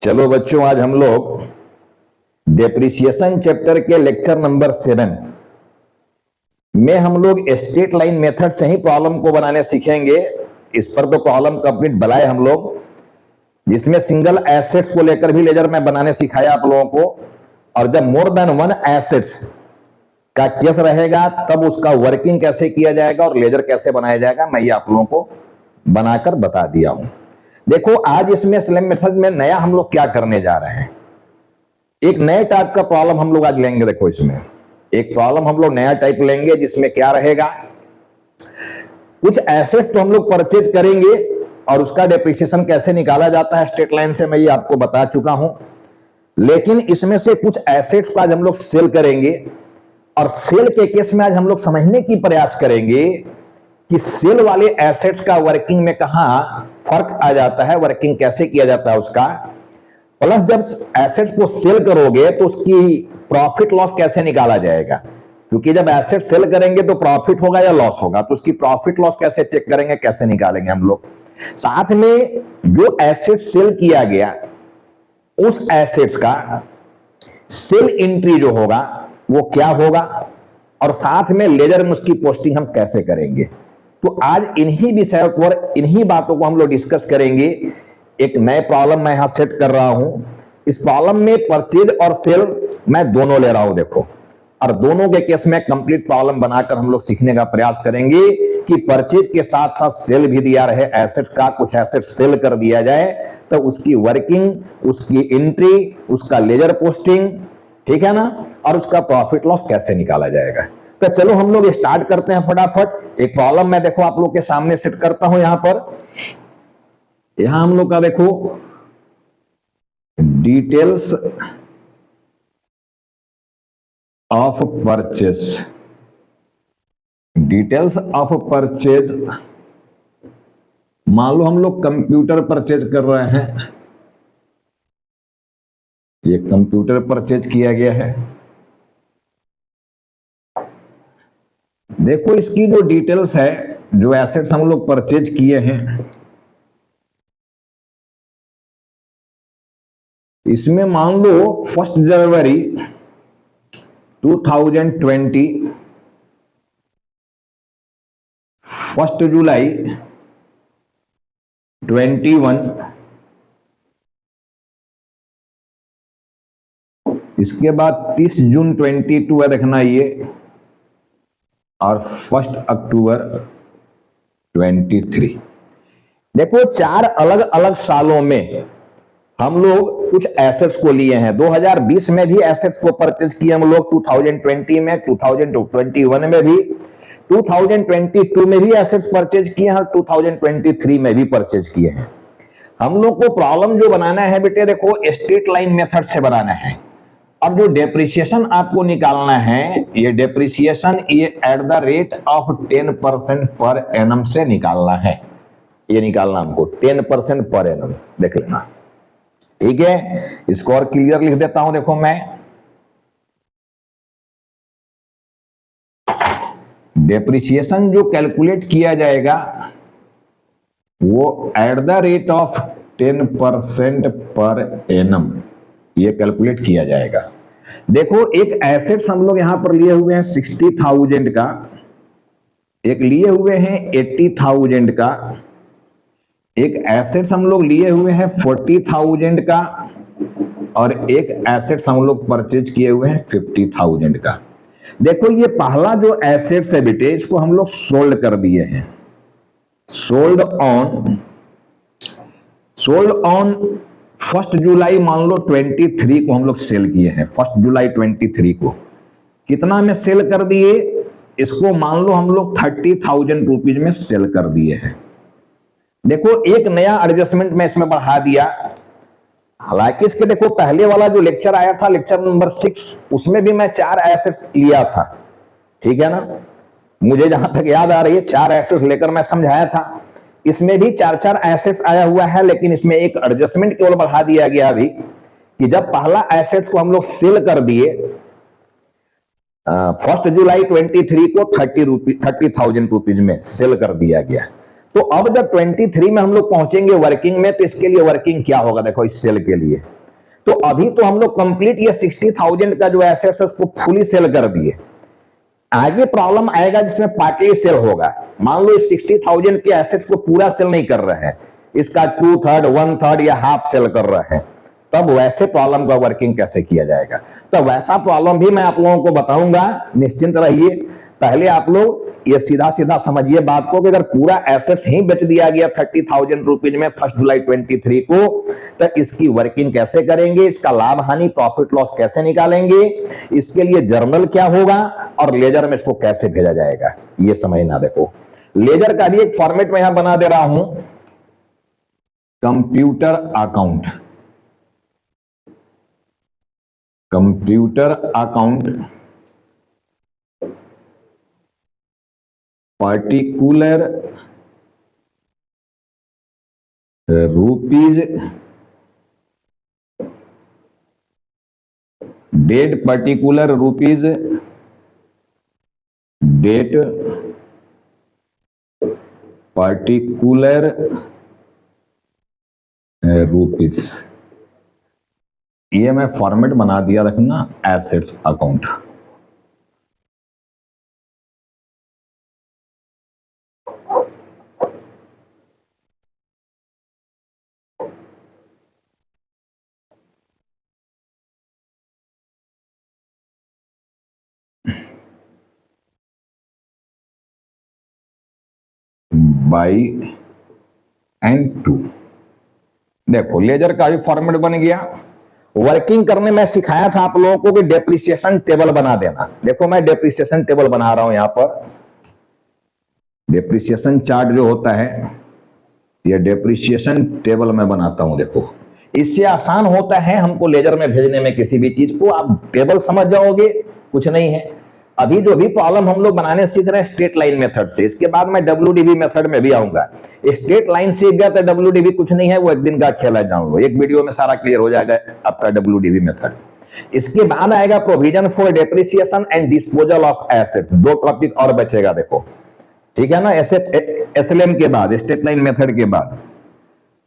चलो बच्चों, आज हम लोग डेप्रिसिएशन चैप्टर के लेक्चर नंबर 7 में हम लोग स्ट्रेट लाइन मेथड से ही प्रॉब्लम को बनाने सीखेंगे। इस पर तो प्रॉब्लम कंप्लीट बनाए हम लोग, जिसमें सिंगल एसेट्स को लेकर भी लेजर में बनाने सिखाया आप लोगों को, और जब मोर देन वन एसेट्स का केस रहेगा तब उसका वर्किंग कैसे किया जाएगा और लेजर कैसे बनाया जाएगा, मैं ये आप लोगों को बनाकर बता दिया हूं। देखो, आज इसमें स्लैम मेथड में नया हम लोग क्या करने जा रहे हैं, एक नए टाइप का प्रॉब्लम हम लोग आज लेंगे। देखो, इसमें एक प्रॉब्लम हम लोग नया टाइप लेंगे जिसमें क्या रहेगा, कुछ एसेट्स तो हम लोग परचेज करेंगे और उसका डेप्रिसिएशन कैसे निकाला जाता है स्ट्रेट लाइन से, मैं ये आपको बता चुका हूं। लेकिन इसमें से कुछ एसेट्स को आज हम लोग सेल करेंगे, और सेल के केस में आज हम लोग समझने की प्रयास करेंगे कि सेल वाले एसेट्स का वर्किंग में कहां फर्क आ जाता है, वर्किंग कैसे किया जाता है उसका, प्लस जब एसेट्स को सेल करोगे तो उसकी प्रॉफिट लॉस कैसे निकाला जाएगा, क्योंकि जब एसेट सेल करेंगे तो प्रॉफिट होगा या लॉस होगा, तो उसकी प्रॉफिट लॉस कैसे चेक करेंगे, कैसे निकालेंगे हम लोग। साथ में जो एसेट सेल किया गया उस एसेट्स का सेल एंट्री जो होगा वो क्या होगा, और साथ में लेजर में उसकी पोस्टिंग हम कैसे करेंगे। तो आज इन्हीं विषयों पर, इन्हीं बातों को हम लोग डिस्कस करेंगे। एक नए प्रॉब्लम मैं यहां सेट कर रहा हूं। इस प्रॉब्लम में परचेज और सेल मैं दोनों ले रहा हूं, देखो, और दोनों के केस में कंप्लीट प्रॉब्लम बनाकर हम लोग सीखने का प्रयास करेंगे कि परचेज के साथ साथ सेल भी दिया रहे एसेट का, कुछ एसेट सेल कर दिया जाए तो उसकी वर्किंग, उसकी एंट्री, उसका लेजर पोस्टिंग, ठीक है ना, और उसका प्रॉफिट लॉस कैसे निकाला जाएगा। तो चलो हम लोग स्टार्ट करते हैं फटाफट। एक प्रॉब्लम मैं देखो आप लोग के सामने सेट करता हूं। यहां पर, यहां हम लोग का देखो details of purchase, details of purchase. मान लो हम लोग कंप्यूटर परचेज कर रहे हैं, ये कंप्यूटर परचेज किया गया है। देखो, इसकी जो डिटेल्स है, जो एसेट्स हम लोग परचेज किए हैं, इसमें मान लो 1 जनवरी 2020, 1 जुलाई 21, इसके बाद 30 जून 22 है, देखना ये, और 1 अक्टूबर 23। देखो, 4 अलग अलग सालों में हम लोग कुछ एसेट्स को लिए हैं। 2020 में भी एसेट्स को परचेज किए हम लोग, 2020 में, 2021 में भी, 2022 में भी एसेट्स परचेज किए हैं, और 2023 में भी परचेज किए हैं। हम लोग को प्रॉब्लम जो बनाना है बेटे, देखो स्ट्रेट लाइन मेथड से बनाना है। अब जो डेप्रिसिएशन आपको निकालना है, ये डेप्रिसिएशन ये at the rate of 10% per annum से निकालना है। ये निकालना हमको 10% पर एनम, देख लेना, ठीक है। इसको और क्लियर लिख देता हूं, देखो मैं, डेप्रिसिएशन जो कैलकुलेट किया जाएगा वो at the rate of 10% per annum ये कैलकुलेट किया जाएगा। देखो, एक एसेट्स हम लोग यहां पर लिए हुए हैं 60,000 का, एक लिए हुए हैं 80,000 का, एक एसेट्स हम लोग लिए हुए हैं 40,000 का, और एक एसेट्स हम लोग परचेज किए हुए हैं 50,000 का। देखो, ये पहला जो एसेट्स है बेटे, इसको हम लोग सोल्ड कर दिए हैं। सोल्ड ऑन 1 जुलाई मान लो 23 को हम लोग सेल किए हैं। 1 जुलाई 23 को कितना में सेल कर दिए, इसको मान लो हम लोग 30,000 रुपीज में सेल कर दिए हैं। देखो, एक नया एडजस्टमेंट मैं इसमें बढ़ा दिया। हालांकि इसके देखो पहले वाला जो लेक्चर आया था, लेक्चर नंबर 6, उसमें भी मैं 4 एसेट्स लिया था, ठीक है ना, मुझे जहां तक याद आ रही है 4 एसेट्स लेकर मैं समझाया था। इसमें भी 4 एसेट्स आया हुआ है, लेकिन इसमें एक एडजस्टमेंट केवल बढ़ा दिया गया अभी, कि जब पहला एसेट्स को हम लोग सेल कर दिए 1 जुलाई 23 को 30,000 रुपीज में सेल कर दिया गया, तो अब जब 23 में हम लोग पहुंचेंगे वर्किंग में, तो इसके लिए वर्किंग क्या होगा देखो इस सेल के लिए। तो अभी तो हम लोग कंप्लीट ये 60,000 का जो एसेट्स है उसको फुली सेल कर दिए। आगे प्रॉब्लम आएगा जिसमें पार्टली सेल होगा। मान लो इस 60,000 के एसेट्स को पूरा सेल नहीं कर रहे हैं, इसका 2/3, 1/3 या हाफ सेल कर रहे हैं, तब वैसे प्रॉब्लम का वर्किंग कैसे किया जाएगा। तो वैसा प्रॉब्लम भी मैं आप लोगों को बताऊंगा, निश्चिंत रहिए। पहले आप लोग ये सीधा सीधा समझिए बात को कि अगर पूरा एसेट्स ही बेच दिया गया 30,000 रुपीज में 1 जुलाई 23 को, तो इसकी वर्किंग कैसे करेंगे, इसका लाभ हानि प्रॉफिट लॉस कैसे निकालेंगे, इसके लिए जर्नल क्या होगा और लेजर में इसको कैसे भेजा जाएगा, ये समझना। देखो लेजर का भी एक फॉर्मेट में यहां बना दे रहा हूं, computer account. Computer account particular rupees date, particular rupees date, particular rupees, ये मैं फॉर्मेट बना दिया रखना assets account. By and to, देखो लेजर का भी फॉर्मेट बन गया। वर्किंग करने में सिखाया था आप लोगों को कि डेप्रिसिएशन टेबल बना देना। देखो मैं डेप्रिसिएशन टेबल बना रहा हूं यहां पर, डेप्रिसिएशन चार्ट जो होता है ये डेप्रिसिएशन टेबल में बनाता हूं। देखो इससे आसान होता है हमको लेजर में भेजने में किसी भी चीज को, आप टेबल समझ जाओगे, कुछ नहीं है। अभी जो भी प्रॉब्लम हम लोग बनाने सीख रहे हैं स्ट्रेट लाइन मेथड से, इसके बाद मैं WDV मेथड में भी आऊंगा। स्ट्रेट लाइन सीख गया तो WDV कुछ नहीं है, वो एक दिन का खेल है, जाऊंगा एक वीडियो में सारा क्लियर हो जाएगा आपका WDV मेथड। इसके बाद आएगा provision for depreciation and disposal of asset, दो टॉपिक और बचेगा देखो, ठीक है ना, SLM के बाद, स्ट्रेट लाइन मेथड के बाद।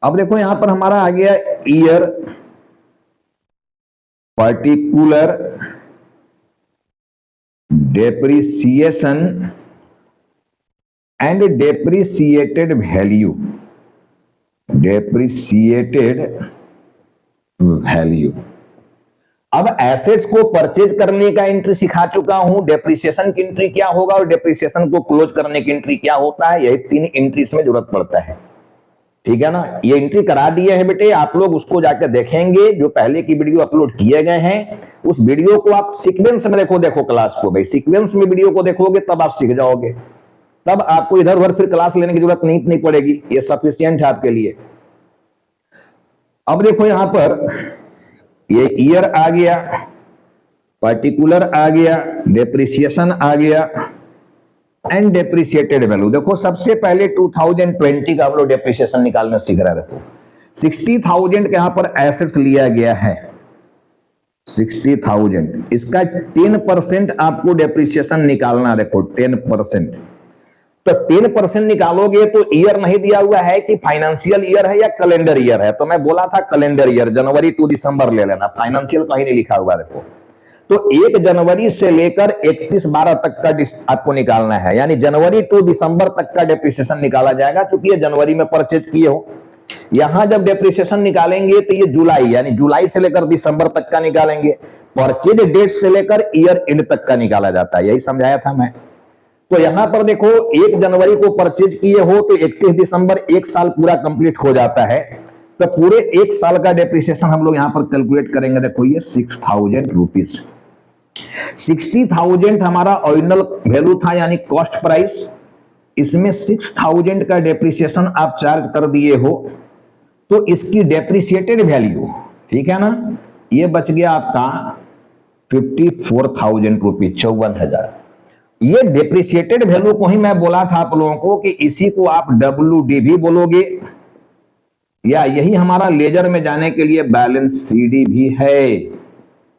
अब देखो यहां पर हमारा आ गया year, particular depreciation and depreciated value, depreciated value. अब एसेट्स को परचेज करने का एंट्री सिखा चुका हूं, डेप्रिसिएशन की एंट्री क्या होगा और डेप्रिसिएशन को क्लोज करने की एंट्री क्या होता है, यही 3 एंट्री में जरूरत पड़ता है, ठीक है ना। ये एंट्री करा दिए हैं बेटे, आप लोग उसको जाकर देखेंगे, जो पहले की वीडियो अपलोड किए गए हैं उस वीडियो को आप सीक्वेंस में देखो क्लास को, भाई सीक्वेंस में वीडियो को देखोगे तब आप सीख जाओगे, तब आपको इधर उधर फिर क्लास लेने की जरूरत नहीं पड़ेगी, ये सफिशिएंट है आपके लिए। अब देखो यहां पर ये ईयर आ गया, पर्टिकुलर आ गया, डेप्रिसिएशन आ गया एंड डेप्रिसिएटेड वैल्यू। देखो सबसे पहले 2020 का हम लोग डेप्रिसिएशन निकालना सीख रहे हैं। देखो 60,000 के यहां पर एसेट्स लिया गया है, 60,000, इसका 10% आपको डेप्रिसिएशन निकालना। देखो 10%, तो 10% निकालोगे तो ईयर नहीं दिया हुआ है कि फाइनेंशियल ईयर है या कैलेंडर ईयर है, तो मैं बोला था कैलेंडर ईयर, जनवरी टू दिसंबर ले लेना, फाइनेंशियल कहीं नहीं लिखा हुआ। देखो तो 1 जनवरी से लेकर 31/12 तक का आपको निकालना है, यानी जनवरी टू दिसंबर तक का डेप्रिसिएशन निकाला जाएगा, क्योंकि ये जनवरी में परचेज किए हो। यहां जब डेप्रिसिएशन निकालेंगे तो ये जुलाई, यानी जुलाई से लेकर दिसंबर तक का निकालेंगे। परचेज डेट से लेकर ईयर एंड तक का निकाला जाता है, यही समझाया था मैं। तो यहां पर देखो 1 जनवरी को परचेज किए हो तो 31 दिसंबर 1 साल पूरा कंप्लीट हो जाता है, तो पूरे 1 साल का डेप्रिसिएशन हम लोग यहां पर कैलकुलेट करेंगे। देखो ये 6,000 रुपीज, 60,000 हमारा ओरिजिनल वैल्यू था यानी कॉस्ट प्राइस, इसमें 6,000 का डेप्रिसिएशन आप चार्ज कर दिए हो, तो इसकी डेप्रिसिएटेड वैल्यू, ठीक है ना, ये बच गया आपका 54,000 रुपीज, 54,000। ये डेप्रिसिएटेड वैल्यू को ही मैं बोला था आप लोगों को कि इसी को आप WDV बोलोगे, या यही हमारा लेजर में जाने के लिए बैलेंस CD भी है,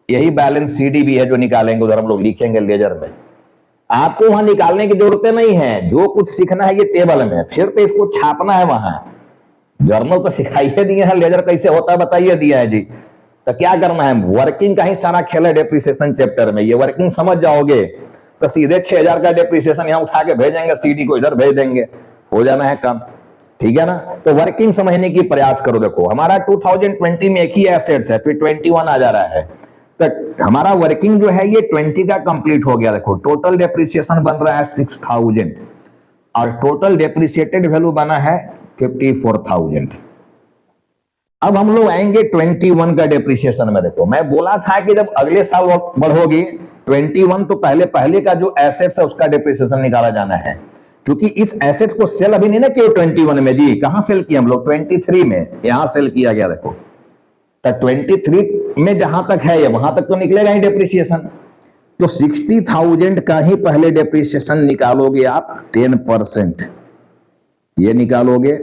यही बैलेंस CD भी है जो निकालेंगे, उधर हम लोग लिखेंगे लेजर में। आपको वहां निकालने की जरूरत नहीं है, जो कुछ सीखना है ये टेबल में, फिर तो इसको छापना है वहां। जर्नल तो सिखाइए दिए हैं, लेजर कैसे होता है बताइए दिया है जी, तो क्या करना है, वर्किंग का ही सारा खेल है डेप्रिसिएशन चैप्टर में। ये वर्किंग समझ जाओगे तो सीधे 6000 का डेप्रिसिएशन यहां उठा के भेजेंगे, सीडी को इधर भेज देंगे, हो जाना है काम, ठीक है ना। तो वर्किंग समझने की प्रयास करो। देखो हमारा 2020 में एक ही एसेट्स है, फिर 21 आ जा रहा है, तो हमारा वर्किंग जो है ये 20 का कंप्लीट हो गया। देखो टोटल डेप्रिसिएशन बन रहा है 6000 और टोटल डेप्रिसिएटेड वैल्यू बना है 54,000। अब हम लोग आएंगे 21 का डेप्रिसिएशन में। देखो मैं बोला था कि जब अगले साल बढ़ोगी 21, तो पहले का जो एसेट्स है उसका डेप्रिसिएशन निकाला जाना है, क्योंकि इस एसेट्स को सेल अभी नहीं ना किया 21 में जी, कहां सेल किया हम लोग 23 में, यहां सेल किया गया। देखो तो 23 में जहां तक है ये वहां तक तो निकलेगा ही डेप्रिसिएशन, तो 60,000 का ही पहले डेप्रिसिएशन निकालोगे आप 10%, ये निकालोगे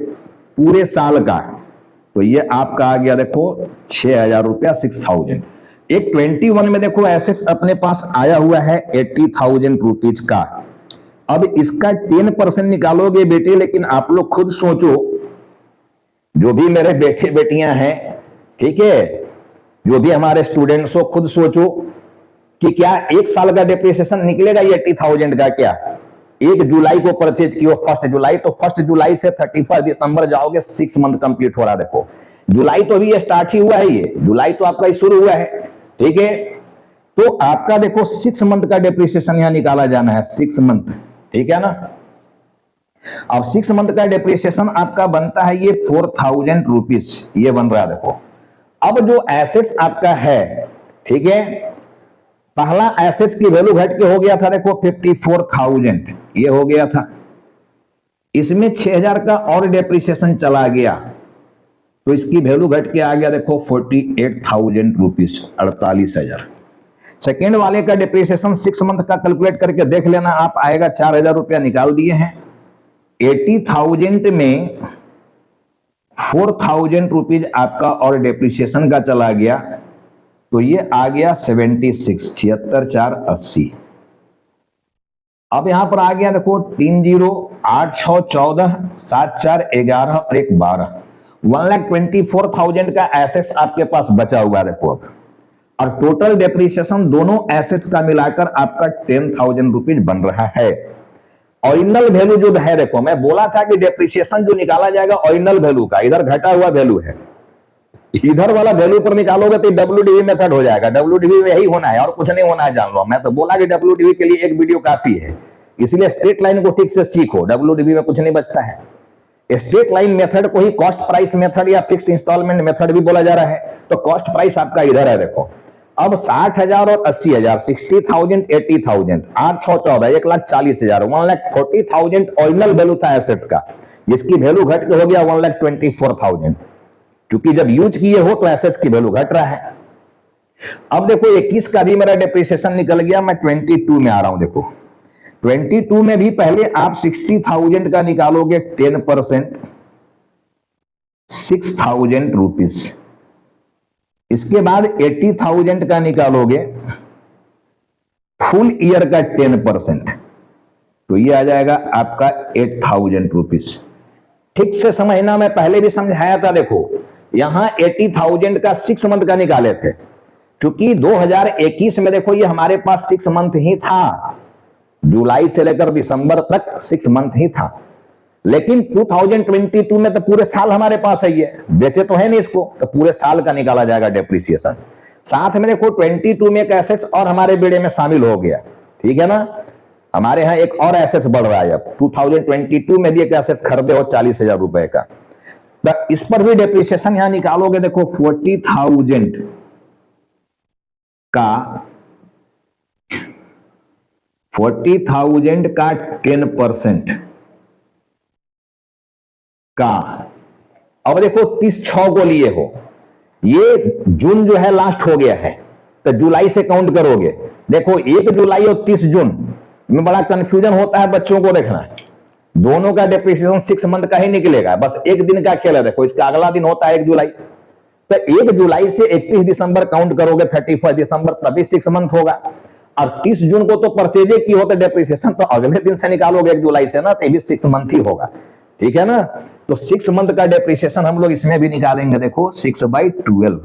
पूरे साल का, तो ये आपका आ गया देखो 6,000 रुपया 6,000। एक 21 में देखो एसेट्स अपने पास आया हुआ है 80,000 रुपीज का। अब इसका 10% निकालोगे बेटे, लेकिन आप लोग खुद सोचो, जो भी मेरे बेटे बेटियां हैं, ठीक है, जो भी हमारे स्टूडेंट्स हो, खुद सोचो कि क्या एक साल का डेप्रिसिएशन निकलेगा ये 80,000 का? क्या 1 जुलाई को परचेज किया 1 जुलाई, तो 1 जुलाई से 31 दिसंबर जाओगे, 6 मंथ कंप्लीट हो रहा। देखो जुलाई तो अभी स्टार्ट ही हुआ है, ये जुलाई तो आपका शुरू हुआ है, ठीक है। तो आपका देखो 6 मंथ का डेप्रिसिएशन यहां निकाला जाना है, 6 मंथ, ठीक है ना। अब 6 मंथ का डेप्रिसिएशन आपका बनता है ये 4,000 रुपीज, ये बन रहा है। देखो अब जो एसेट्स आपका है, ठीक है, पहला एसेट्स की वैल्यू घट के हो गया था देखो 54,000, ये हो गया था, इसमें 6,000 का और डेप्रिसिएशन चला गया, तो इसकी वैल्यू घट के आ गया देखो 48,000 रुपीज, 48,000। सेकेंड वाले का डेप्रिसिएशन 6 मंथ का कैलकुलेट करके देख लेना आप, आएगा 4,000 रुपया निकाल दिए हैं। 80,000 में 4,000 रुपीज आपका और डेप्रिसिएशन का चला गया, तो ये आ गया 76, 76 4 80। अब यहां पर आ गया देखो 3 0 8 6 14 7 4 11 और 1 12, 1,24,000 का एसेट्स आपके पास बचा हुआ है। देखो अब, और टोटल डेप्रिसिएशन दोनों एसेट्स का मिलाकर आपका 10,000 रुपीज बन रहा है। ऑरिजिनल वैल्यू जो है, देखो मैं बोला था कि डेप्रिसिएशन जो निकाला जाएगा ऑरिजिनल वैल्यू का, इधर घटा हुआ वैल्यू है, इधर वाला वैल्यू पर निकालोगे तो WDV मेथड हो जाएगा। WDV में यही होना है और कुछ नहीं होना है, जान लो। मैं तो बोला कि WDV के लिए एक वीडियो काफी है, इसलिए स्ट्रेट लाइन को ठीक से सीखो, WDV में कुछ नहीं बचता है। स्ट्रेट लाइन मेथड को ही कॉस्ट प्राइस मेथड या फिक्स्ड इंस्टॉलमेंट मेथड भी बोला जा रहा है। तो कॉस्ट प्राइस आपका इधर है, देखो अब 60,000 और 80,000, 60,000 80,000, 8 6 14, 1,40,000, 1,40,000 ओरिजिनल वैल्यू था एसेट्स का, जिसकी वैल्यू घट के हो गया 1,24,000, क्योंकि जब यूज किए हो तो एसेट्स की वैल्यू घट रहा है। अब देखो 21 का भी मेरा डेप्रिसिएशन निकल गया, मैं 22 में आ रहा हूं। देखो 22 में भी पहले आप 60,000 का निकालोगे 10%, 6,000 रुपीज, इसके बाद 80,000 का निकालोगे फुल ईयर का 10%, तो ये आ जाएगा आपका 8,000 रुपीज। ठीक से समझना, मैं पहले भी समझाया था। देखो यहां 80,000 का 6 मंथ का निकाले थे, क्योंकि 2021 में देखो ये हमारे पास 6 मंथ ही था, जुलाई से लेकर दिसंबर तक 6 मंथ ही था। लेकिन 2022 में तो पूरे साल हमारे पास है, ये बेचे तो है नहीं इसको, तो पूरे साल का निकाला जाएगा डेप्रिसिएशन। साथ में देखो 22 में एक एसेट्स और हमारे बेड़े में शामिल हो गया, ठीक है ना। हमारे यहाँ एक और एसेट्स बढ़ रहा है, अब 2022 में भी एक एसेट्स खरीदे हो 40,000 रुपए का, तो इस पर भी डेप्रिसिएशन यहां निकालोगे। देखो 40,000 का 10% का, अब देखो 30/6 को लिए हो, ये जून जो है लास्ट हो गया है, तो जुलाई से काउंट करोगे। देखो 1 जुलाई और 30 जून में बड़ा कंफ्यूजन होता है, बच्चों को देखना है, दोनों का डेप्रिसिएशन 6 मंथ का ही निकलेगा, बस एक दिन का खेल है। देखो इसका अगला दिन होता है 1 जुलाई, तो 1 जुलाई से 31 दिसंबर काउंट करोगे, 31 दिसंबर, तभी 6 मंथ होगा। और 30 जून को तो परचेज की हो तो डेप्रिसिएशन तो अगले दिन से निकालोगे 1 जुलाई से ना, तो ये भी 6 मंथ ही होगा, ठीक है ना। तो 6 मंथ का डेप्रिसिएशन हम लोग इसमें भी निकालेंगे, देखो 6/12,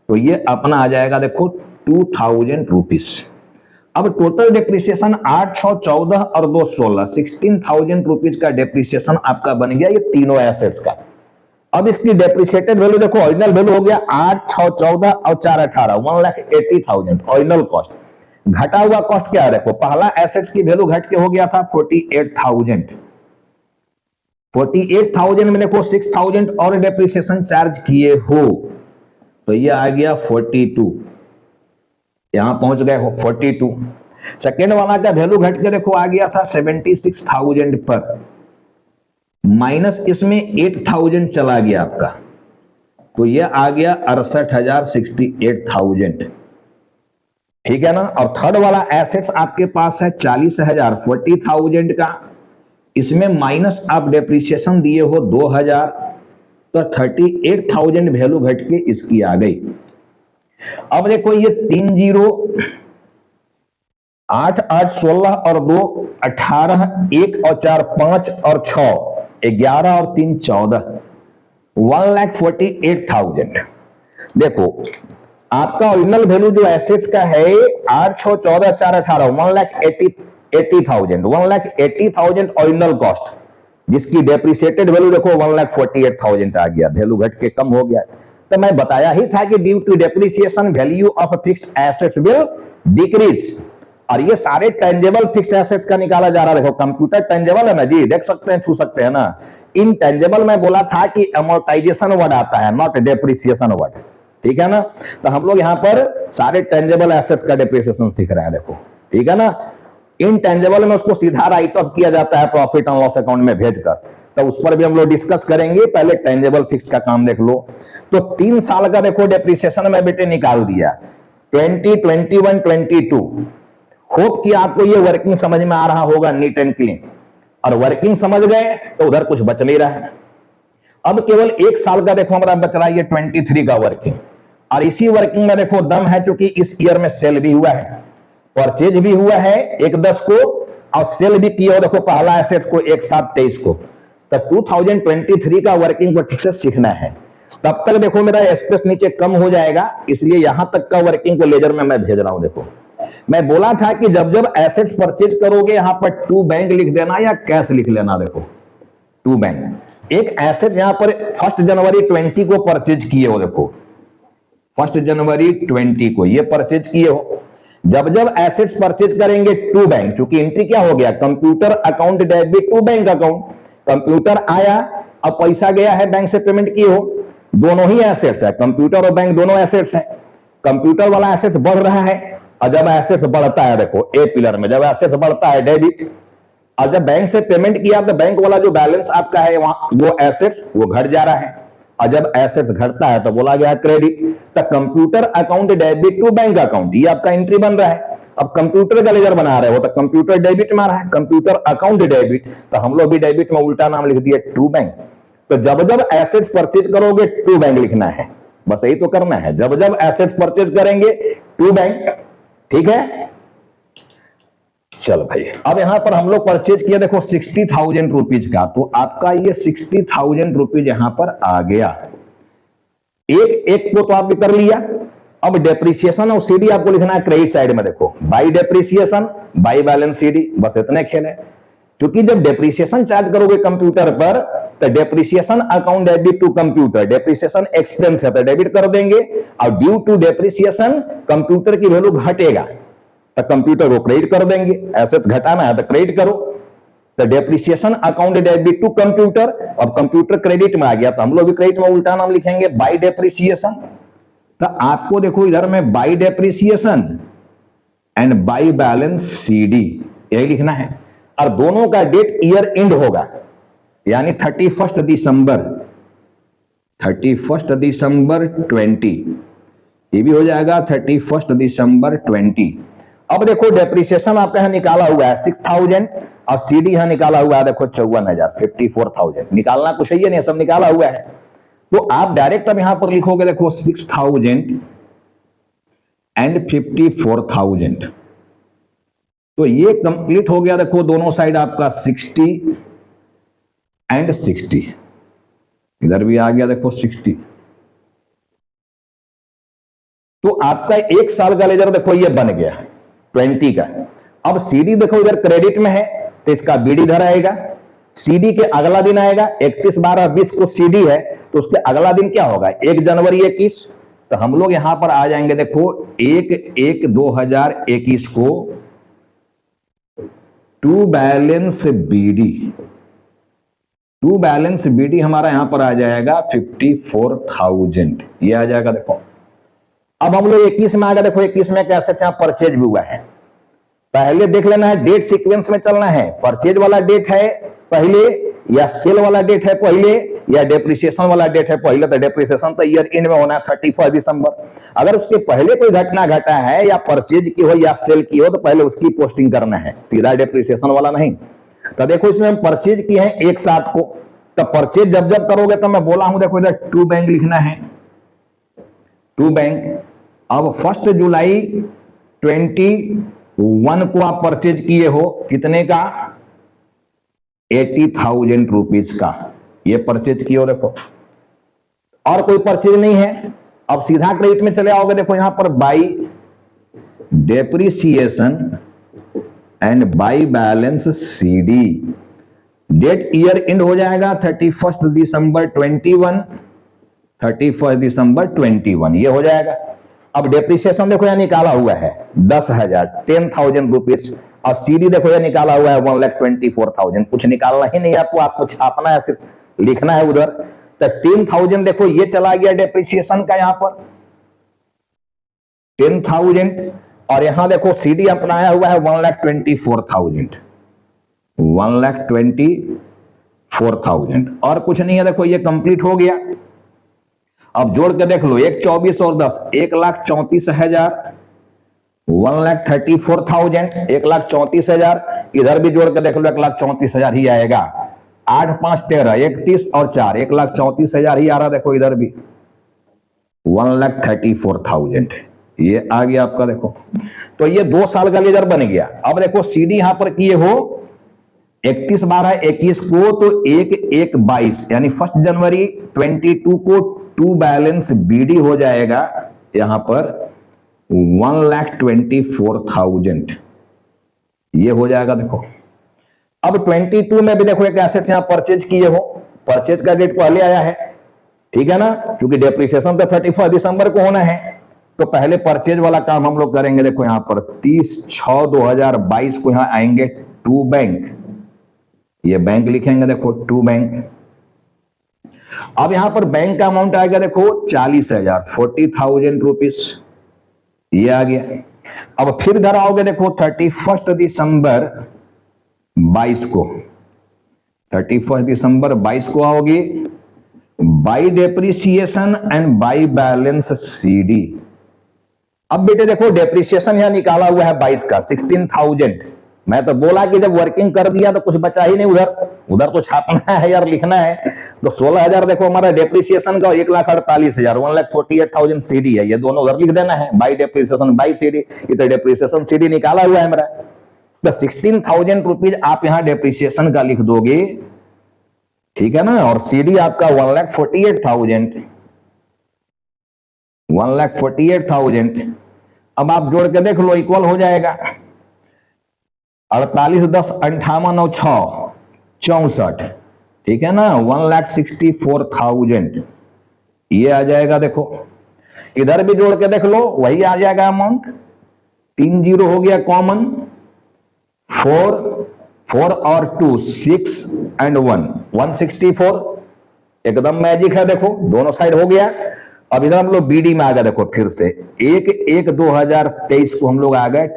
तो ये अपना आ जाएगा देखो 2000 रुपीज। अब टोटल डेप्रिसिएशन 8, 6, 14 और 2, 16, 16,000 रुपीज का डेप्रिसिएशन आपका बन गया ये तीनों एसेट्स का। अब इसकी डेप्रिसिएटेड वैल्यू देखो, ओरिजिनल वैल्यू हो गया 8, 6, 14 और 4, 18, 1,80,000 ओरिजिनल कॉस्ट। घटा हुआ कॉस्ट क्या है, देखो पहला एसेट्स की वैल्यू घट के हो गया था 48,000। 48,000 में देखो 6,000 और डेप्रिसिएशन चार्ज किए हो, तो ये आ गया 42, यहां पहुंच गए हो 42। सेकेंड वाला का वैल्यू घट के देखो आ गया था 76,000 पर, माइनस इसमें 8,000 चला गया आपका, तो ये आ गया 68,000, 68,000, ठीक है ना। और थर्ड वाला एसेट्स आपके पास है 40,000, 40,000 का, इसमें माइनस आप डेप्रिसिएशन दिए हो 2,000, तो 38,000 वैल्यू घट के इसकी आ गई। अब देखो ये 3 0, 8, 8, 16 और 2, 18, 1 और 4, 5 और 6, 11 और 3, 14, 1,48,000। देखो आपका ओरिजिनल वैल्यू जो एसेट्स का है 8, 6, 14, 4, 18, 1,80,000, 1,80,000 ओरिजिनल कॉस्ट, जिसकी डेप्रिसिएटेड वैल्यू देखो 1,48,000 आ गया, वैल्यू घट के कम हो गया। तो मैं बताया ही था कि due to depreciation value of fixed assets will decrease. और ये सारे टेंजेबल फिक्स्ड एसेट्स का निकाला जा रहा है। देखो कंप्यूटर टेंजेबल है ना जी, देख सकते हैं, छू सकते हैं ना। इनटेंजेबल में बोला था कि अमोर्टाइजेशन वर्ड आता है, नॉट डेप्रिसिएशन वर्ड, ठीक है ना। तो हम लोग यहां पर सारे टेंजेबल एसेट्स का डेप्रिसिएशन सीख रहे हैं, देखो ठीक है ना। इनटेंजेबल में उसको सीधा राइट ऑफ किया जाता है प्रॉफिट एंड लॉस अकाउंट में भेजकर, तो उस पर भी हम लोग डिस्कस करेंगे। पहले टेंजेबल फिक्स का काम देख लो। तो 3 साल का देखो डेप्रिसिएशन में बेटे निकाल दिया, 20, 21, 22। होप कि आपको ये वर्किंग समझ में आ रहा होगा नीट एंड क्लीन, और वर्किंग समझ गए तो उधर कुछ बच नहीं रहा है। अब केवल 1 साल का देखो हमारा बच रहा है ये 23 का वर्किंग, और इसी वर्किंग में देखो दम है, चूंकि इस ईयर में सेल भी हुआ है, परचेज भी हुआ है 1/10 को, और सेल भी किया हो देखो पहला एसेट को 1/7/23 को। तो 2023 का वर्किंग को ठीक से सीखना है। तब तक देखो मेरा स्पेस नीचे कम हो जाएगा, इसलिए यहां तक का वर्किंग को लेजर में मैं भेज रहा हूं। देखो मैं बोला था कि जब जब एसेट्स परचेज करोगे यहां पर टू बैंक लिख देना या कैश लिख लेना। देखो टू बैंक, एक एसेट यहां पर 1 जनवरी 20 को परचेज किए हो, देखो 1 जनवरी 20 को ये परचेज किए हो। जब जब एसेट्स परचेज करेंगे टू बैंक, चूंकि एंट्री क्या हो गया, computer account debit to bank account. Computer आया, अब पैसा गया है, बैंक से पेमेंट किए हो, दोनों ही एसेट्स है, कंप्यूटर और बैंक दोनों एसेट्स है। कंप्यूटर वाला एसेट्स बढ़ रहा है, और जब एसेट्स बढ़ता है, देखो ए पिलर में जब एसेट्स बढ़ता है डेबिट, और जब बैंक से पेमेंट किया तो बैंक वाला जो बैलेंस आपका है वहां वो एसेट्स वो घट जा रहा है, और जब एसेट्स घटता है तो बोला गया क्रेडिट। तो computer account debit to bank account, ये आपका एंट्री बन रहा है। अब कंप्यूटर का लेजर बना रहे हो तो कंप्यूटर डेबिट में आ रहा है, कंप्यूटर अकाउंट डेबिट, तो हम लोग भी डेबिट में उल्टा नाम लिख दिए टू बैंक। तो जब जब एसेट्स परचेज करोगे टू बैंक लिखना है, बस यही तो करना है। जब जब एसेट्स परचेज करेंगे टू बैंक, ठीक है। चलो भाई, अब यहां पर हम लोग परचेज किया देखो 60,000 रुपीज का, तो आपका ये 60,000 रुपीज यहां पर आ गया। एक एक को तो आपने कर लिया। अब डेप्रिसिएशन और सीडी आपको लिखना है क्रेडिट साइड में, देखो by depreciation by balance CD, बस इतने खेल है। क्योंकि जब डेप्रिसिएशन चार्ज करोगे कंप्यूटर पर तो depreciation account debit to computer, depreciation expense है तो डेबिट कर देंगे, और ड्यू टू डेप्रिसिएशन कंप्यूटर की वैल्यू घटेगा तो कंप्यूटर को क्रेडिट कर देंगे। एसेट्स घटाना है तो क्रेडिट करो, तो depreciation account debit to computer, अब कंप्यूटर क्रेडिट में आ गया तो हम लोग भी क्रेडिट में उल्टा नाम लिखेंगे बाई डेप्रिसिएशन। तो आपको देखो इधर में by depreciation and by balance CD यही लिखना है, और दोनों का डेट ईयर एंड होगा, यानी 31 दिसंबर 20, ये भी हो जाएगा 31 दिसंबर 20। अब देखो डेप्रिसिएशन आपका यहां निकाला हुआ है 6,000, और सीडी यहां निकाला हुआ है देखो 54,000, 54,000। निकालना कुछ है ये नहीं, सब निकाला हुआ है। तो आप डायरेक्ट अब यहां पर लिखोगे देखो 6,000 एंड 54,000, तो ये कंप्लीट हो गया। देखो दोनों साइड आपका 60 एंड 60, इधर भी आ गया देखो 60। तो आपका 1 साल का लेजर देखो ये बन गया 20 का। अब सीडी देखो इधर क्रेडिट में है तो इसका बीडी इधर आएगा, सीडी के अगला दिन आएगा 31/12/20 को सीडी है तो उसके अगला दिन क्या होगा 1 जनवरी 21। तो हम लोग यहां पर आ जाएंगे देखो 1/1/2021 को टू बैलेंस बीडी हमारा यहां पर आ जाएगा 54,000, ये आ जाएगा देखो। अब हम लोग 21 में आ गए। देखो 21 में कैसे यहां परचेज भी हुआ है, पहले देख लेना है, डेट सीक्वेंस में चलना है। परचेज वाला डेट है पहले या सेल वाला डेट है पहले या डेप्रिसिएशन वाला डेट है पहले। तो डेप्रिसिएशन तो ईयर एंड में होना है 31 दिसंबर। अगर उसके पहले कोई घटना घटा है या परचेज की हो या सेल की हो तो पहले उसकी पोस्टिंग करना है, सीधा डेप्रिसिएशन वाला नहीं। तो देखो इसमें हम परचेज किए हैं 1/7 को, तो परचेज जब जब करोगे तो मैं बोला हूं देखो इधर टू बैंक लिखना है, टू बैंक। अब 1 जुलाई 21 को आप परचेज किए हो कितने का 80,000 रुपीज का, ये परचेज किए हो देखो। और कोई परचेज नहीं है, अब सीधा क्रेडिट में चले आओगे। देखो यहां पर by depreciation and by balance CD, date year end हो जाएगा 31 दिसंबर 21, 31 दिसंबर 21 ये हो जाएगा। अब डेप्रिसिएशन देखो यहां निकाला हुआ है 10,000 10,000 रुपीज, और सीडी देखो यहां निकाला हुआ है 1,24,000। कुछ निकालना ही नहीं आपको छापना है, सिर्फ लिखना है उधर। तो 10,000 देखो ये चला गया डेप्रिसिएशन का यहां पर 10,000, और यहां देखो सीडी अपनाया हुआ है 1,24,000, 1,24,000 और कुछ नहीं है। देखो ये कंप्लीट हो गया। अब जोड़ के देख लो 1,24 और 10 1,34,000, 1,34,000, 1,34,000। इधर भी जोड़ के देख लो 1,34,000 ही आएगा। 8 5 13 31 और 4 1,34,000 ही आ रहा। देखो इधर भी 1,34,000 ये आ गया आपका। देखो तो ये 2 साल का लेजर बन गया। अब देखो सीडी यहां पर किए हो 31/12/21 को, तो 1/1/22 यानी 1 जनवरी 22 को टू बैलेंस बीडी हो जाएगा यहां पर 1,24,000 ये हो जाएगा। देखो अब 22 में भी देखो एक एसेट्स यहां परचेज किए हो, परचेज का डेट पहले आया है, ठीक है ना, क्योंकि डेप्रिसिएशन तो 31 दिसंबर को होना है। तो पहले परचेज वाला काम हम लोग करेंगे। देखो यहां पर 30/6/2022 को यहां आएंगे टू बैंक, ये बैंक लिखेंगे देखो टू बैंक। अब यहां पर बैंक का अमाउंट आएगा देखो 40,000 40,000 रुपीज ये आ गया। अब फिर इधर आओगे देखो 31 दिसंबर 22 को, 31 दिसंबर 22 को आओगे by depreciation and by balance CD. अब बेटे देखो डेप्रिसिएशन यहां निकाला हुआ है 22 का 16,000। मैं तो बोला कि जब वर्किंग कर दिया तो कुछ बचा ही नहीं, उधर तो छापना है यार, लिखना है। तो 16,000 देखो हमारा डेप्रिसिएशन का, 1,48,000 1,48,000 सीडी है, ये दोनों उधर लिख देना है बाई डेप्रिसिएशन बाई सीडी। ये तो डेप्रिसिएशन सीडी निकाला हुआ है मेरा। तो 16,000 रुपीज आप यहां डेप्रिसिएशन का लिख दोगे, ठीक है ना, और सीडी आपका 1,48,000 1,48,000। अब आप जोड़ के देख लो इक्वल हो जाएगा 48 10 58 9 6 64, ठीक है ना, 1,64,000 ये आ जाएगा। देखो इधर भी जोड़ के देख लो वही आ जाएगा अमाउंट। 3 जीरो हो गया कॉमन, 4 और 2 6 एंड 1 164 एकदम मैजिक है। देखो दोनों साइड हो गया। अब इधर हम लोग बीडी में आ गए। देखो फिर से 1/1/2023 को हम लोग आ गए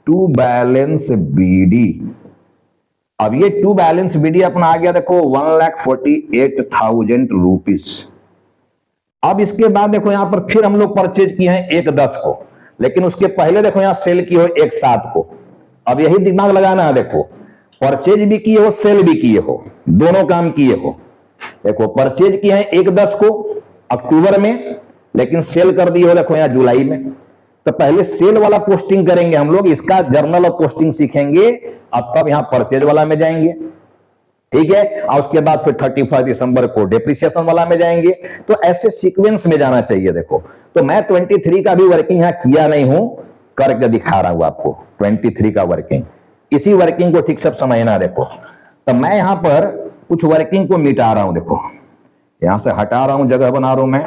टू बैलेंस बीडी। अब ये टू बैलेंस बीडी अपना आ गया देखो 1,48,000 रुपीज। अब इसके बाद देखो यहां पर फिर हम लोग परचेज किए हैं 1/10 को, लेकिन उसके पहले देखो यहां सेल की हो 1/7 को। अब यही दिमाग लगाना है। देखो परचेज भी किए हो सेल भी किए हो, दोनों काम किए हो। देखो परचेज किए हैं 1/10 को अक्टूबर में, लेकिन सेल कर दिए हो देखो यहां जुलाई में। तो पहले सेल वाला पोस्टिंग करेंगे हम लोग, इसका जर्नल ऑफ पोस्टिंग सीखेंगे, अब तब यहां परचेज वाला में जाएंगे, ठीक है। और उसके बाद फिर 31 दिसंबर को डेप्रिसिएशन वाला में जाएंगे। तो ऐसे सीक्वेंस में जाना चाहिए। देखो, तो मैं 23 का भी वर्किंग यहां किया नहीं हूं, करके दिखा रहा हूं आपको 23 का वर्किंग। इसी वर्किंग को ठीक सब समझना। देखो, तो मैं यहां पर कुछ वर्किंग को मिटा रहा हूं। देखो, यहां से हटा रहा हूं, जगह बना रहा हूं मैं।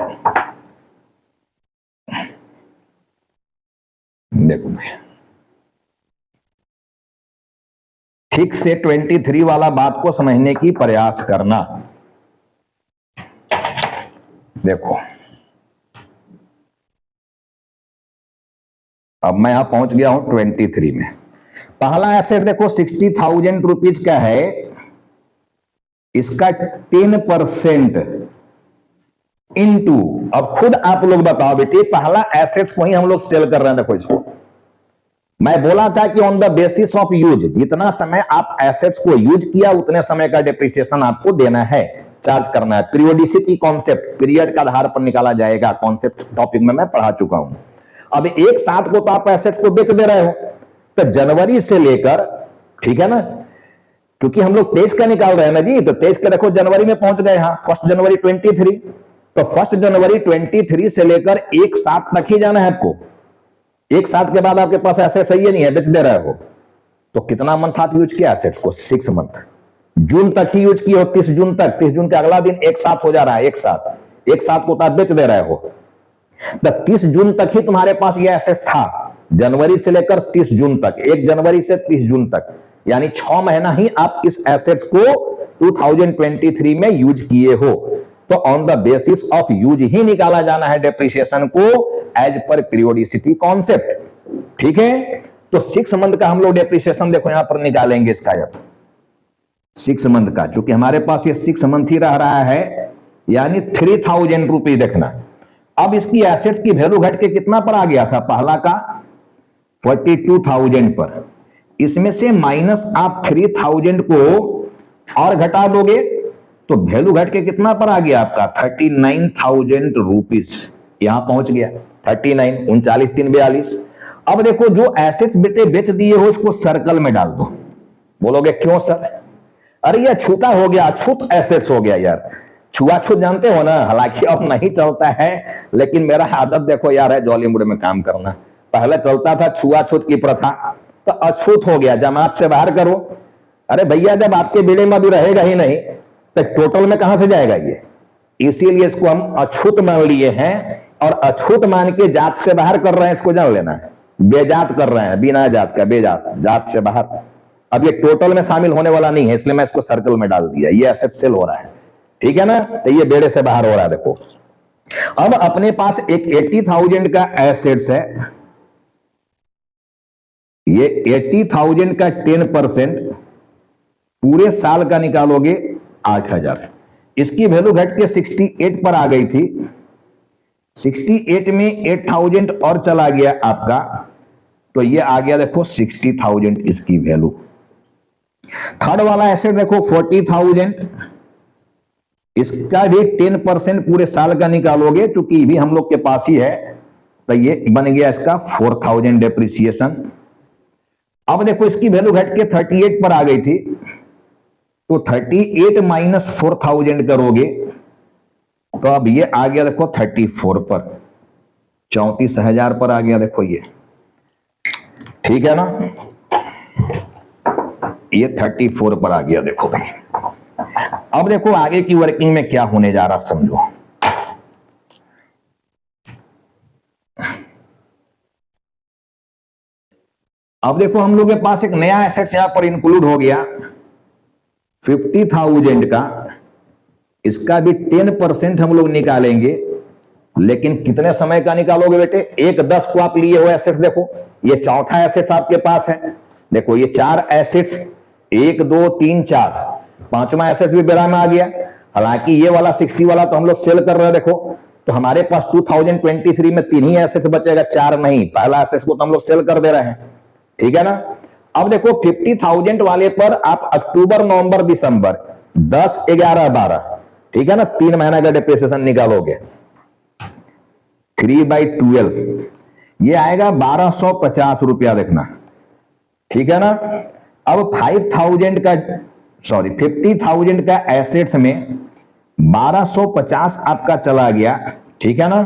देखो भाई, ठीक से 23 वाला बात को समझने की प्रयास करना। देखो, अब मैं यहां पहुंच गया हूं 23 में। पहला एसेट देखो 60,000 रुपीज का है, इसका 10% इनटू, अब खुद आप लोग बताओ बेटे, पहला एसेट्स को ही हम लोग सेल कर रहे हैं। देखो इसको मैं बोला था कि on the basis of use, जितना समय आप एसेट्स को यूज किया उतने समय का डिप्रिसिएशन आपको देना है, चार्ज करना है। पीरियोडिसिटी कॉन्सेप्ट पीरियड का आधार पर निकाला जाएगा, कॉन्सेप्ट टॉपिक में मैं पढ़ा चुका हूं। अब एक साथ को तो आप एसेट्स को बेच दे रहे हो, तो जनवरी से लेकर, ठीक है ना, क्योंकि हम लोग 23 का निकाल रहे हैं ना जी, तो 23 के देखो जनवरी में पहुंच गए, हाँ 1 जनवरी 23, तो 1 जनवरी 23 से लेकर एक साथ तक ही जाना है आपको। एक साथ के बाद आपके पास एसेट सही है नहीं है, बेच दे रहे हो, तो कितना मंथ आप यूज किया एसेट्स को? 6 मंथ। जून तक ही यूज किए हो, 30 जून तक। 30 जून के अगला दिन एक साथ हो जा रहा है, एक साथ को तो आप बेच दे रहे हो। तो 30 जून तक ही तुम्हारे पास ये एसेट था, जनवरी से लेकर 30 जून तक, 1 जनवरी से 30 जून तक, यानी 6 महीना ही आप इस एसेट्स को 2023 में यूज किए हो। तो on the basis of use ही निकाला जाना है डेप्रिसिएशन को, एज पर पीरियोडिसिटी कॉन्सेप्ट, ठीक है। तो 6 मंथ का हम लोग डेप्रिसिएशन देखो यहां पर निकालेंगे इसका, अब 6 मंथ का, चूंकि हमारे पास ये 6 मंथ ही रह रहा है, यानी 3000 रुपीज देखना। अब इसकी एसेट्स की वैल्यू घट के कितना पर आ गया था? पहला का 42,000 पर, इसमें से माइनस आप 3,000 को और घटा दोगे तो वैल्यू घट के कितना पर आ गया आपका? 39,000 रुपीज। यहां पहुंच गया 39, 39 3 42। अब देखो, जो एसेट्स बेटे बेच दिए हो उसको सर्कल में डाल दो। बोलोगे क्यों सर? अरे यह छूटा हो गया, अछूत एसेट्स हो गया यार। छुआछूत जानते हो ना, हालांकि अब नहीं चलता है, लेकिन मेरा आदत देखो यार है जॉली मूड में काम करना। पहले चलता था छुआछूत की प्रथा, तो अछूत हो गया, जमात से बाहर करो। अरे भैया, जब आपके बेड़े में भी रहेगा ही नहीं तो टोटल में कहां से जाएगा ये? इसीलिए इसको हम अछूत मान लिए हैं, और अछूत मान के जात से बाहर कर रहे हैं, इसको जान लेना है। बेजात कर रहे हैं, बिना जात का, बेजात, जात से बाहर। अब ये टोटल में शामिल होने वाला नहीं है, इसलिए मैं इसको सर्कल में डाल दिया। ये एसेट सेल हो रहा है, ठीक है ना, तो ये बेड़े से बाहर हो रहा है। देखो, अब अपने पास एक 80,000 का एसेट्स है, ये 80,000 का 10% पूरे साल का निकालोगे 8,000। इसकी वैल्यू घट के 68 पर आ गई थी। 68 में 8,000 और चला गया आपका, तो ये आ गया देखो 60,000 इसकी वैल्यू। थर्ड वाला एसेट देखो 40,000, इसका भी 10% पूरे साल का निकालोगे, क्योंकि भी हम लोग के पास ही है, तो ये बन गया इसका 4,000 डेप्रिसिएशन। अब देखो, इसकी वैल्यू घट के 38 पर आ गई थी, तो 38 माइनस 4,000 करोगे तो अब ये आ गया देखो 34 पर, 34,000 पर आ गया। देखो ये, ठीक है ना, ये 34 पर आ गया। देखो भाई, अब देखो आगे की वर्किंग में क्या होने जा रहा समझो। अब देखो, हम लोग के पास एक नया एसेट यहां पर इंक्लूड हो गया 50,000 का। इसका भी 10% हम लोग निकालेंगे, लेकिन कितने समय का निकालोगे बेटे? 1/10 को आप लिए हो एसेट्स। देखो, ये चौथा एसेट्स आपके पास है। देखो, ये 4 एसेट्स, 1 2 3 4, पांचवा एसेट्स भी बेरा में आ गया। हालांकि ये वाला 60 वाला तो हम लोग सेल कर रहे हैं। देखो, तो हमारे पास 2023 में 3 ही एसेट्स बचेगा, 4 नहीं। पहला एसेट्स को तो हम लोग सेल कर दे रहे हैं, ठीक है ना। अब देखो, 50,000 वाले पर आप अक्टूबर, नवंबर, दिसंबर, 10 11 12, ठीक है ना, 3 महीना का डिप्रिसिएशन निकालोगे। 3/12, ये आएगा 1250 रुपया, देखना ठीक है ना। अब 50,000 का एसेट्स में 1250 आपका चला गया, ठीक है ना,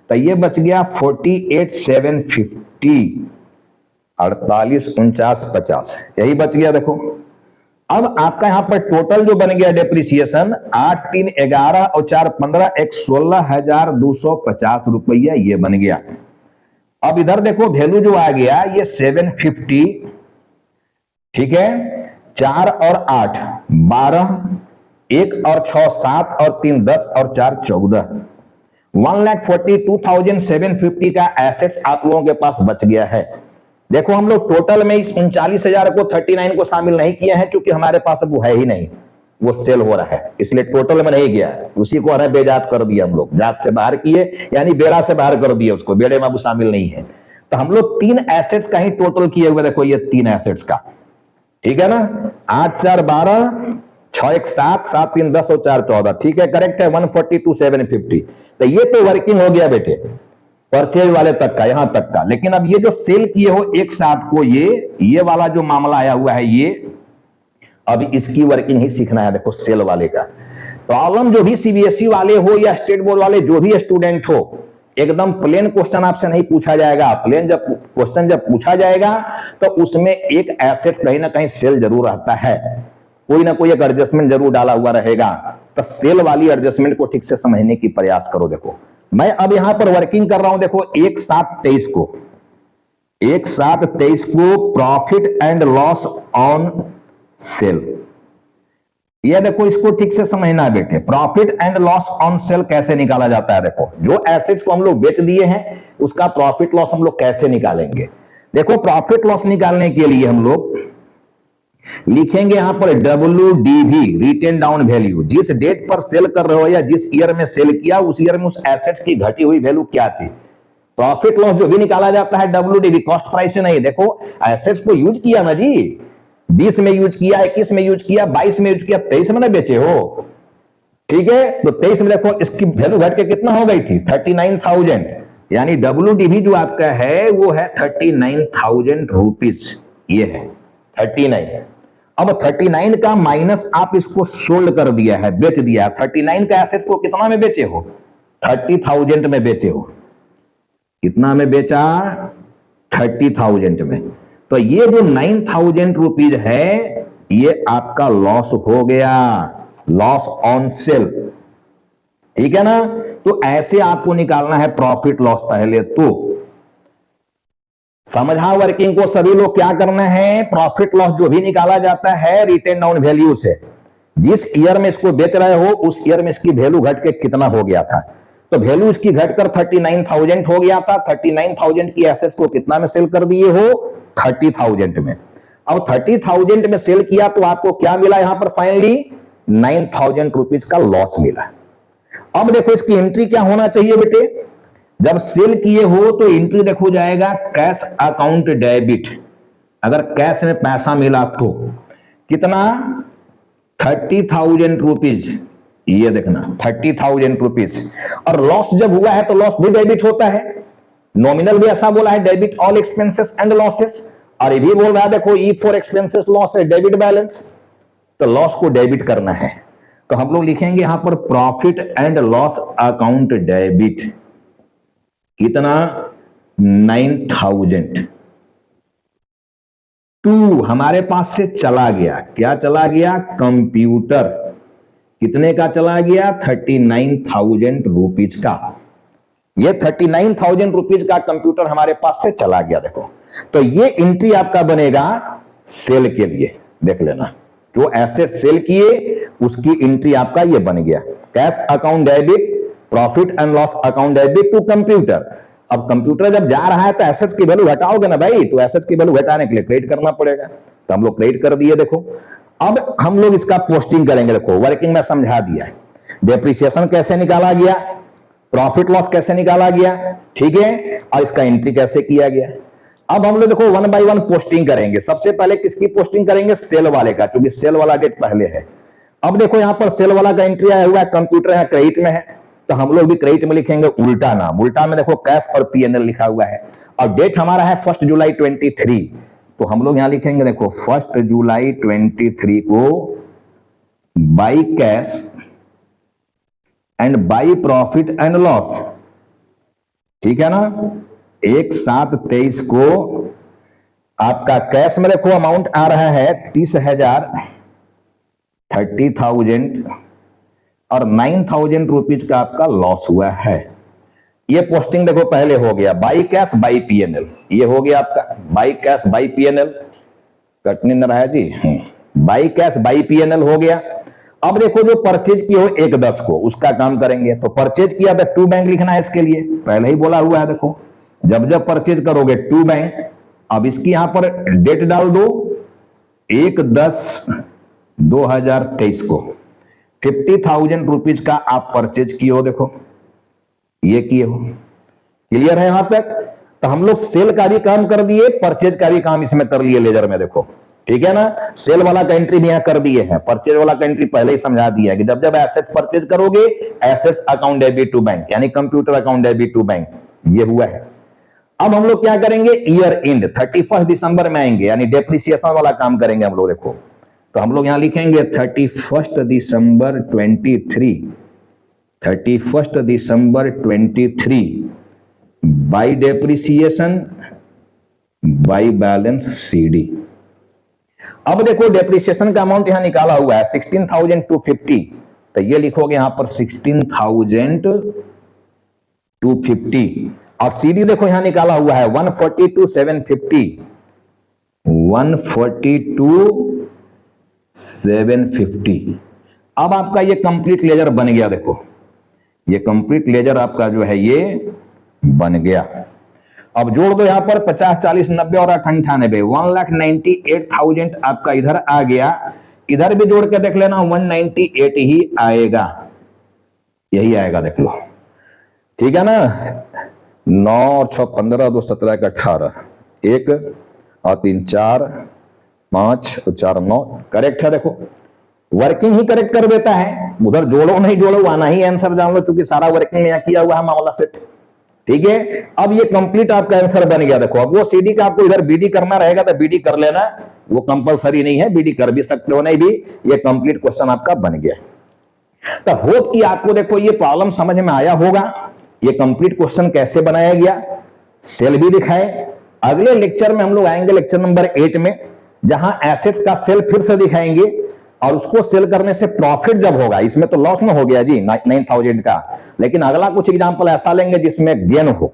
तो ये बच गया 48,750, 48,49,50, यही बच गया देखो। अब आपका यहां पर टोटल जो बन गया डेप्रिसिएशन 8 3 11 और 4 15 एक 16,250 रुपया ये बन गया। अब इधर देखो वैल्यू जो आ गया ये 750, ठीक है, 4 और 8 12, 1 और 6 7 और 3 10 और 4 14, 1,42,750 का एसेट्स आप लोगों के पास बच गया है। देखो हम लोग टोटल में इस 39,000 को 39 को शामिल नहीं किए हैं क्योंकि हमारे पास अब वो है ही नहीं, वो सेल हो रहा है, इसलिए टोटल में नहीं गया है। उसी को हमें बेजात कर दिया, हम लोग जात से बाहर किए, यानी बेड़ा से बाहर कर दिए उसको, बेड़े में अब शामिल नहीं है। तो हम लोग 3 एसेट्स का ही टोटल किए हुए, देखो ये 3 एसेट्स का, ठीक है ना, 8 4 12, 6 1 7, 7 3 10 और 4 14, ठीक है, करेक्ट है, 142,750। तो ये तो वर्किंग हो गया बेटे परचेज वाले तक का, यहां तक का। लेकिन अब ये जो सेल किए हो एक साथ को, ये वाला जो मामला आया हुआ है, ये अब इसकी वर्किंग ही सीखना है। देखो सेल वाले का प्रॉब्लम, जो भी सीबीएसई वाले हो या स्टेट बोर्ड वाले, जो भी स्टूडेंट हो, एकदम प्लेन क्वेश्चन आपसे नहीं पूछा जाएगा। प्लेन जब क्वेश्चन जब पूछा जाएगा तो उसमें एक एसेट कहीं ना कहीं सेल जरूर रहता है, कोई ना कोई एक एडजस्टमेंट जरूर डाला हुआ रहेगा। तो सेल वाली एडजस्टमेंट को ठीक से समझने की प्रयास करो। देखो मैं अब यहां पर वर्किंग कर रहा हूं, देखो 1/7/23 को, 1/7/23 को profit and loss on sale. ये देखो इसको ठीक से समझना है बेटे, profit and loss on sale कैसे निकाला जाता है। देखो जो एसेट्स को हम लोग बेच दिए हैं उसका प्रॉफिट लॉस हम लोग कैसे निकालेंगे। देखो प्रॉफिट लॉस निकालने के लिए हम लोग लिखेंगे यहां पर WDV, रिटेन डाउन वैल्यू। जिस डेट पर सेल कर रहे हो या जिस ईयर में सेल किया उस ईयर में उस एसेट की घटी हुई वैल्यू क्या थी। प्रॉफिट लॉस जो भी निकाला जाता है WDV, कॉस्ट प्राइस से नहीं। देखो एसेट्स को यूज किया ना जी, 20 में यूज किया, 21 में यूज किया, 22 में यूज किया, 23 में ना बेचे हो, ठीक है। तो 23 में देखो इसकी वैल्यू घट के कितना हो गई थी, 39,000, यानी WDV जो आपका है वो है 39,000 रुपीज, ये है 39। अब 39 का माइनस आप इसको सोल्ड कर दिया है, बेच दिया। 39 का एसेट को कितना में बेचे हो, 30,000 में बेचे हो। कितना में बेचा, 30,000 में। तो ये जो 9,000 रुपीज है ये आपका लॉस हो गया, लॉस ऑन सेल, ठीक है ना। तो ऐसे आपको निकालना है प्रॉफिट लॉस। पहले तो समझा वर्किंग को सभी लोग, क्या करना है, प्रॉफिट लॉस जो भी निकाला जाता है रिटेन डाउन वैल्यू से, जिस ईयर में इसको बेच रहे हो उस ईयर में इसकी वैल्यू घट के कितना हो गया था। तो वैल्यू इसकी घटकर 39,000 हो गया था। 39,000 की एसेट्स को कितना में सेल कर दिए हो, 30,000 में। अब 30,000 में सेल किया तो आपको क्या मिला यहां पर, फाइनली 9,000 रुपीज का लॉस मिला। अब देखो इसकी एंट्री क्या होना चाहिए बेटे, जब सेल किए हो तो एंट्री देखो जाएगा कैश अकाउंट डेबिट। अगर कैश में पैसा मिला तो कितना, 30,000 रुपीज, ये देखना 30,000 रुपीज। और लॉस जब हुआ है तो लॉस भी डेबिट होता है, नॉमिनल भी ऐसा बोला है, debit all expenses and losses. और ये भी बोल रहा है देखो ई फॉर एक्सपेंसेस लॉस है डेबिट बैलेंस, तो लॉस को डेबिट करना है। तो हम लोग लिखेंगे यहां पर profit and loss account debit, कितना, 9,000। 2 हमारे पास से चला गया, क्या चला गया, कंप्यूटर। कितने का चला गया, 39,000 रुपीज का। ये 39,000 रुपीज का कंप्यूटर हमारे पास से चला गया। देखो तो ये एंट्री आपका बनेगा सेल के लिए, देख लेना, जो एसेट सेल किए उसकी एंट्री आपका ये बन गया, cash account debit, profit and loss account debit to computer. अब कंप्यूटर जब जा रहा है तो एसेट्स की वैल्यू घटाओगे ना भाई, तो एसेट्स की वैल्यू घटाने के लिए क्रेडिट करना पड़ेगा, तो हम लोग क्रेडिट कर दिए। देखो अब हम लोग इसका पोस्टिंग करेंगे। देखो वर्किंग में समझा दिया है, डेप्रिसिएशन कैसे निकाला गया, प्रॉफिट लॉस कैसे निकाला गया, ठीक है, और इसका एंट्री कैसे किया गया। अब हम लोग देखो 1 बाय 1 पोस्टिंग करेंगे। सबसे पहले किसकी पोस्टिंग करेंगे, सेल वाले का, क्योंकि सेल वाला डेट पहले है। अब देखो यहां पर सेल वाला का एंट्री आया हुआ है, कंप्यूटर है क्रेडिट में है, तो हम लोग भी क्रेडिट में लिखेंगे उल्टा नाम। उल्टा में देखो कैश और पीएनएल लिखा हुआ है, और डेट हमारा है 1 जुलाई 23, तो हम लोग यहां लिखेंगे देखो 1 जुलाई 23 को by cash and by profit and loss, ठीक है ना। 1/7/23 को आपका कैश में देखो अमाउंट आ रहा है 30,000, 30,000 और 9,000 रुपीज का आपका लॉस हुआ है। ये पोस्टिंग देखो पहले हो गया बाई कैश बाई पीएनएल, ये हो गया आपका बाई कैश बाई पीएनएल, कटने न रहा है जी, बाई कैश बाई पीएनएल हो गया। अब देखो जो परचेज की हो 1/10 को, उसका काम करेंगे। तो परचेज किया तो टू बैंक लिखना है इसके लिए, पहले ही बोला हुआ है देखो, जब जब परचेज करोगे टू बैंक। अब इसकी यहां पर डेट डाल दो 1/10/2023 को 50,000 रुपीज का आप परचेज किए हो, देखो ये किए हो। क्लियर है यहां तक? तो हम लोग सेल का भी काम कर दिए, परचेज का भी काम इसमें कर लिए लेजर में, देखो ठीक है ना। सेल वाला का एंट्री भी यहां कर दिए हैं, परचेज वाला का एंट्री पहले ही समझा दिया है कि जब जब एसेट्स परचेज करोगे assets account debit to bank, यानी computer account debit to bank, ये हुआ है। अब हम लोग क्या करेंगे, ईयर एंड 31 दिसंबर में आएंगे, यानी डेप्रिसिएशन वाला काम करेंगे हम लोग। देखो तो हम लोग यहां लिखेंगे 31 दिसंबर 23, 31 दिसंबर 23 by depreciation by balance CD. अब देखो डेप्रिसिएशन का अमाउंट यहां निकाला हुआ है 16,250, तो ये लिखोगे यहां पर 16,250, और सीडी देखो यहां निकाला हुआ है 142,750, 142,750। अब आपका ये कंप्लीट लेजर बन गया, देखो ये कंप्लीट लेजर आपका जो है ये बन गया। अब जोड़ दो यहां पर 50, 40, 90 और 98, 1,98,000 आपका इधर आ गया। इधर भी जोड़ के देख लेना 198 ही आएगा, यही आएगा, देख लो ठीक है ना। 9 और 6 15, 2 17 का 18, 1 और 3 4, 5 और 4 9, करेक्ट है। देखो वर्किंग ही करेक्ट कर देता है, उधर जोड़ो नहीं जोड़ो आना ही आंसर जान लो, चूंकि सारा वर्किंग में यहां किया हुआ है मामला सेट, ठीक है। अब ये कंप्लीट आपका आंसर बन गया। देखो अब वो सीडी का आपको इधर बीडी करना रहेगा तो बीडी कर लेना, वो कंपलसरी नहीं है, बीडी कर भी सकते हो नहीं भी। ये कंप्लीट क्वेश्चन आपका बन गया। तो होप कि आपको देखो ये प्रॉब्लम समझ में आया होगा, ये कंप्लीट क्वेश्चन कैसे बनाया गया, सेल भी दिखाए। अगले लेक्चर में हम लोग आएंगे लेक्चर नंबर 8 में, जहां एसेट्स का सेल फिर से दिखाएंगे, और उसको सेल करने से प्रॉफिट जब होगा, इसमें तो लॉस में हो गया जी 9,000 का, लेकिन अगला कुछ एग्जांपल ऐसा लेंगे जिसमें गेन हो,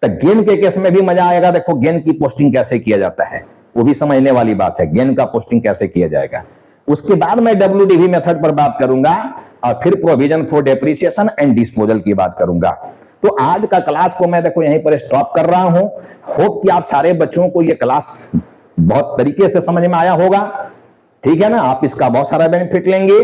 तो गेन के केस में भी मजा आएगा। देखो गेन की पोस्टिंग कैसे किया जाता है, वो भी समझने वाली बात है, गेन का पोस्टिंग कैसे किया जाएगा। उसके बाद मैं WDV मेथड पर बात करूंगा, और फिर provision for depreciation and disposal की बात करूंगा। तो आज का क्लास को मैं देखो यहीं पर स्टॉप कर रहा हूं। होप कि आप सारे बच्चों को ये क्लास बहुत तरीके से समझ में आया होगा, ठीक है ना। आप इसका बहुत सारा बेनिफिट लेंगे।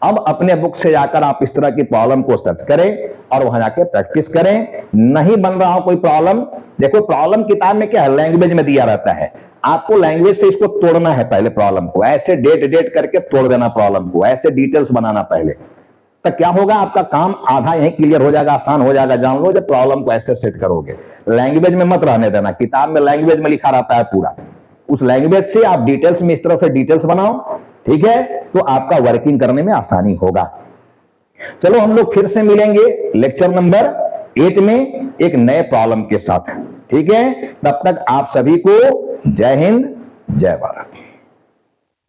अब अपने बुक से जाकर आप इस तरह की प्रॉब्लम को सर्च करें और वहां जाके प्रैक्टिस करें। नहीं बन रहा हो कोई प्रॉब्लम, देखो प्रॉब्लम किताब में क्या है, लैंग्वेज में दिया रहता है, आपको लैंग्वेज से इसको तोड़ना है। पहले प्रॉब्लम को ऐसे डेट करके तोड़ देना, प्रॉब्लम को ऐसे डिटेल्स बनाना पहले, तो क्या होगा आपका काम आधा यही क्लियर हो जाएगा, आसान हो जाएगा। जान लो जब प्रॉब्लम को ऐसे सेट करोगे, लैंग्वेज में मत रहने देना। किताब में लैंग्वेज में लिखा रहता है पूरा, उस लैंग्वेज से आप डिटेल्स में इस तरह से डिटेल्स बनाओ, ठीक है, तो आपका वर्किंग करने में आसानी होगा। चलो हम लोग फिर से मिलेंगे लेक्चर नंबर 8 में एक नए प्रॉब्लम के साथ, ठीक है। तब तक आप सभी को जय हिंद, जय भारत।